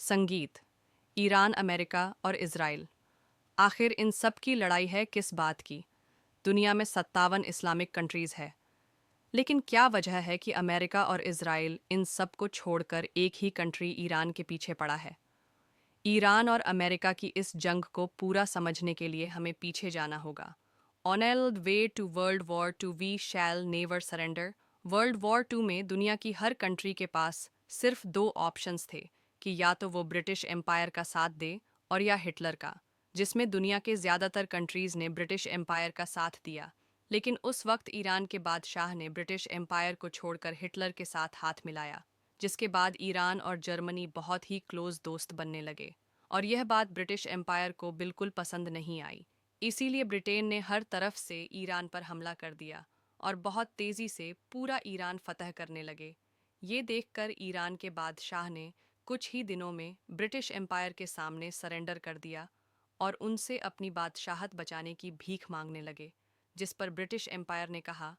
संगीत, Iran, America और Israel. आखिर इन सब की लड़ाई है किस बात की? दुनिया में 57 इस्लामिक कंट्रीज़ है। लेकिन क्या वजह है कि अमेरिका और इज़राइल इन सब को छोड़कर एक ही कंट्री ईरान के पीछे पड़ा है? ईरान और अमेरिका की इस जंग को पूरा समझने के लिए हमें पीछे जाना होगा। On the way to world war two we shall never surrender. World war two में दुनिया की हर कंट्री के पास सिर्फ दो ऑप्शंस थे कि या तो वो ब्रिटिश एम्पायर का साथ दे और या हिटलर का, जिसमें दुनिया के ज़्यादातर कंट्रीज़ ने ब्रिटिश एम्पायर का साथ दिया। लेकिन उस वक्त ईरान के बादशाह ने ब्रिटिश एम्पायर को छोड़कर हिटलर के साथ हाथ मिलाया, जिसके बाद ईरान और जर्मनी बहुत ही क्लोज दोस्त बनने लगे। और यह बात ब्रिटिश एम्पायर को बिल्कुल पसंद नहीं आई। इसीलिए ब्रिटेन ने हर तरफ से ईरान पर हमला कर दिया और बहुत तेज़ी से पूरा ईरान फतह करने लगे। ये देखकर ईरान के बादशाह ने कुछ ही दिनों में ब्रिटिश एम्पायर के सामने सरेंडर कर दिया और उनसे अपनी बादशाहत बचाने की भीख मांगने लगे, जिस पर ब्रिटिश एम्पायर ने कहा,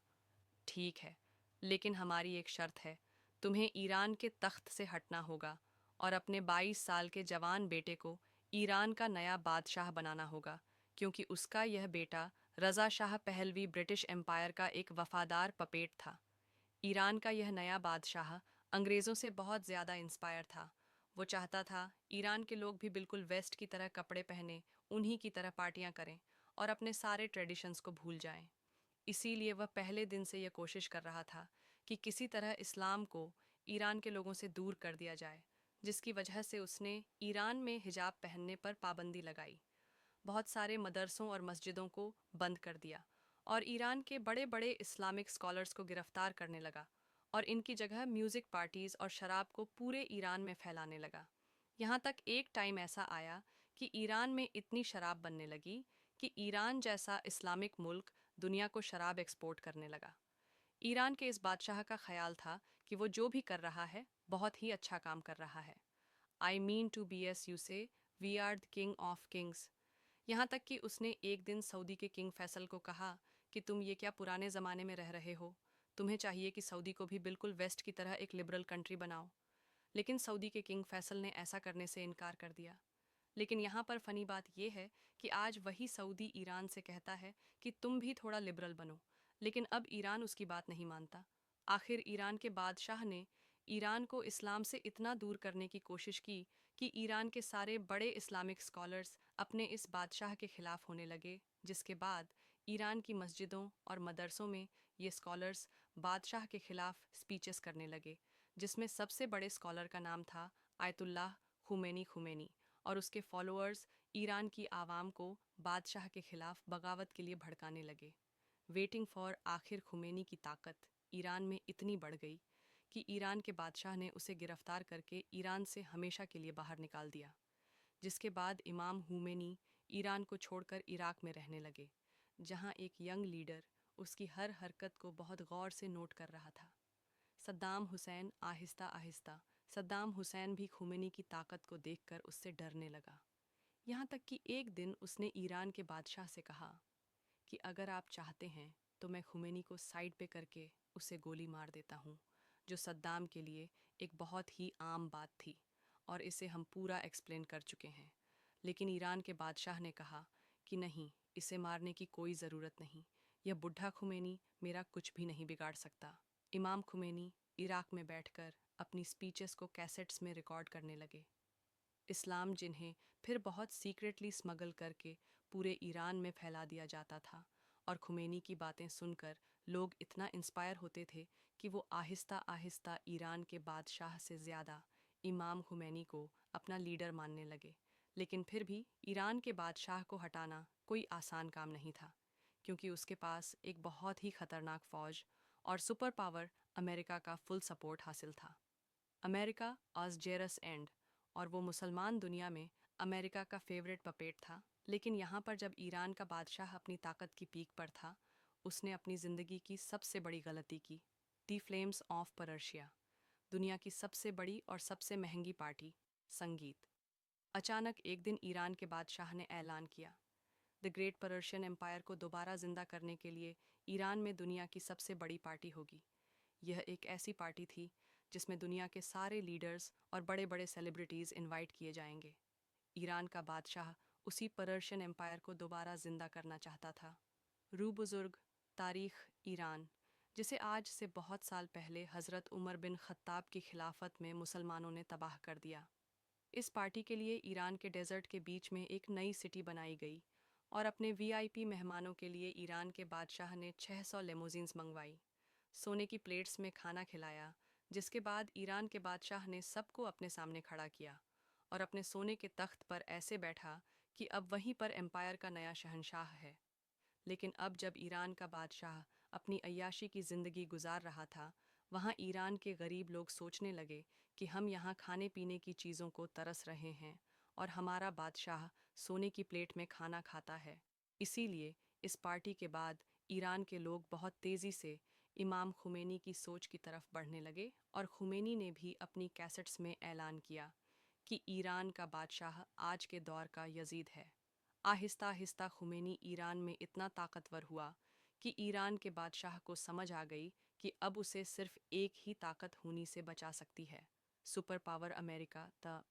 ठीक है, लेकिन हमारी एक शर्त है। तुम्हें ईरान के तख्त से हटना होगा और अपने 22 साल के जवान बेटे को ईरान का नया बादशाह बनाना होगा, क्योंकि उसका यह बेटा रज़ा शाह पहलवी ब्रिटिश एम्पायर का एक वफादार पपेट था। ईरान का यह नया बादशाह अंग्रेज़ों से बहुत ज़्यादा इंस्पायर था। वो चाहता था ईरान के लोग भी बिल्कुल वेस्ट की तरह कपड़े पहने, उन्हीं की तरह पार्टियां करें और अपने सारे ट्रेडिशंस को भूल जाएं। इसीलिए वह पहले दिन से यह कोशिश कर रहा था कि किसी तरह इस्लाम को ईरान के लोगों से दूर कर दिया जाए, जिसकी वजह से उसने ईरान में हिजाब पहनने पर पाबंदी लगाई, बहुत सारे मदरसों और मस्जिदों को बंद कर दिया और ईरान के बड़े बड़े इस्लामिक स्कॉलर्स को गिरफ्तार करने लगा और इनकी जगह म्यूज़िक पार्टीज़ और शराब को पूरे ईरान में फैलाने लगा। यहाँ तक एक टाइम ऐसा आया कि ईरान में इतनी शराब बनने लगी कि ईरान जैसा इस्लामिक मुल्क दुनिया को शराब एक्सपोर्ट करने लगा। ईरान के इस बादशाह का ख्याल था कि वो जो भी कर रहा है बहुत ही अच्छा काम कर रहा है। I mean to be as you say we are the king of kings. यहाँ तक कि उसने एक दिन सऊदी के किंग फैसल को कहा कि तुम ये क्या पुराने ज़माने में रह रहे हो, तुम्हें चाहिए कि सऊदी को भी बिल्कुल वेस्ट की तरह एक लिबरल कंट्री बनाओ। लेकिन सऊदी के किंग फैसल ने ऐसा करने से इनकार कर दिया। लेकिन यहाँ पर फ़नी बात यह है कि आज वही सऊदी ईरान से कहता है कि तुम भी थोड़ा लिबरल बनो, लेकिन अब ईरान उसकी बात नहीं मानता। आखिर ईरान के बादशाह ने ईरान को इस्लाम से इतना दूर करने की कोशिश की कि ईरान के सारे बड़े इस्लामिक स्कॉलर्स अपने इस बादशाह के खिलाफ होने लगे, जिसके बाद ईरान की मस्जिदों और मदरसों में ये स्कॉलर्स बादशाह के खिलाफ स्पीचेस करने लगे, जिसमें सबसे बड़े स्कॉलर का नाम था आयतुल्लाह खुमैनी और उसके फॉलोअर्स ईरान की आवाम को बादशाह के खिलाफ बगावत के लिए भड़काने लगे। वेटिंग फॉर आखिर खुमैनी की ताकत ईरान में इतनी बढ़ गई कि ईरान के बादशाह ने उसे गिरफ्तार करके ईरान से हमेशा के लिए बाहर निकाल दिया, जिसके बाद इमाम हुमैनी ईरान को छोड़कर इराक में रहने लगे, जहां एक यंग लीडर उसकी हर हरकत को बहुत गौर से नोट कर रहा था। सद्दाम हुसैन आहिस्ता आहिस्ता सद्दाम हुसैन भी खुमैनी की ताकत को देखकर उससे डरने लगा। यहाँ तक कि एक दिन उसने ईरान के बादशाह से कहा कि अगर आप चाहते हैं तो मैं खुमैनी को साइड पे करके उसे गोली मार देता हूँ, जो सद्दाम के लिए एक बहुत ही आम बात थी और इसे हम पूरा एक्सप्लेन कर चुके हैं। लेकिन ईरान के बादशाह ने कहा कि नहीं, इसे मारने की कोई ज़रूरत नहीं, यह बुढ़ा खुमैनी मेरा कुछ भी नहीं बिगाड़ सकता। इमाम खुमैनी इराक में बैठकर अपनी स्पीचेस को कैसेट्स में रिकॉर्ड करने लगे। इस्लाम जिन्हें फिर बहुत सीक्रेटली स्मगल करके पूरे ईरान में फैला दिया जाता था, और खुमैनी की बातें सुनकर लोग इतना इंस्पायर होते थे कि वो आहिस्ता आहिस्ता ईरान के बादशाह से ज़्यादा इमाम खुमैनी को अपना लीडर मानने लगे। लेकिन फिर भी ईरान के बादशाह को हटाना कोई आसान काम नहीं था, क्योंकि उसके पास एक बहुत ही ख़तरनाक फ़ौज और सुपर पावर अमेरिका का फुल सपोर्ट हासिल था। अमेरिका आज जेरस एंड, और वो मुसलमान दुनिया में अमेरिका का फेवरेट पपेट था। लेकिन यहाँ पर जब ईरान का बादशाह अपनी ताकत की पीक पर था, उसने अपनी ज़िंदगी की सबसे बड़ी गलती की। दी फ्लेम्स ऑफ पर्शिया, दुनिया की सबसे बड़ी और सबसे महंगी पार्टी, संगीत। अचानक एक दिन ईरान के बादशाह ने ऐलान किया, द ग्रेट पर्शियन एम्पायर को दोबारा जिंदा करने के लिए ईरान में दुनिया की सबसे बड़ी पार्टी होगी। यह एक ऐसी पार्टी थी जिसमें दुनिया के सारे लीडर्स और बड़े बड़े सेलिब्रिटीज़ इनवाइट किए जाएंगे। ईरान का बादशाह उसी पर्शियन एम्पायर को दोबारा जिंदा करना चाहता था। रू बुजुर्ग तारीख ईरान, जिसे आज से बहुत साल पहले हज़रत उमर बिन खत्ताब की खिलाफत में मुसलमानों ने तबाह कर दिया। इस पार्टी के लिए ईरान के डेजर्ट के बीच में एक नई सिटी बनाई गई और अपने वीआईपी मेहमानों के लिए ईरान के बादशाह ने 600 लेमोजीन्स मंगवाई, सोने की प्लेट्स में खाना खिलाया, जिसके बाद ईरान के बादशाह ने सबको अपने सामने खड़ा किया और अपने सोने के तख्त पर ऐसे बैठा कि अब वहीं पर एम्पायर का नया शहंशाह है। लेकिन अब जब ईरान का बादशाह अपनी अय्याशी की ज़िंदगी गुजार रहा था, वहाँ ईरान के गरीब लोग सोचने लगे कि हम यहाँ खाने पीने की चीज़ों को तरस रहे हैं और हमारा बादशाह सोने की प्लेट में खाना खाता है। इसीलिए इस पार्टी के बाद ईरान के लोग बहुत तेज़ी से इमाम खुमैनी की सोच की तरफ बढ़ने लगे और खुमैनी ने भी अपनी कैसेट्स में ऐलान किया कि ईरान का बादशाह आज के दौर का यजीद है। आहिस्ता आहिस्ता खुमैनी ईरान में इतना ताकतवर हुआ कि ईरान के बादशाह को समझ आ गई कि अब उसे सिर्फ एक ही ताकत होनी से बचा सकती है, सुपर पावर अमेरिका, द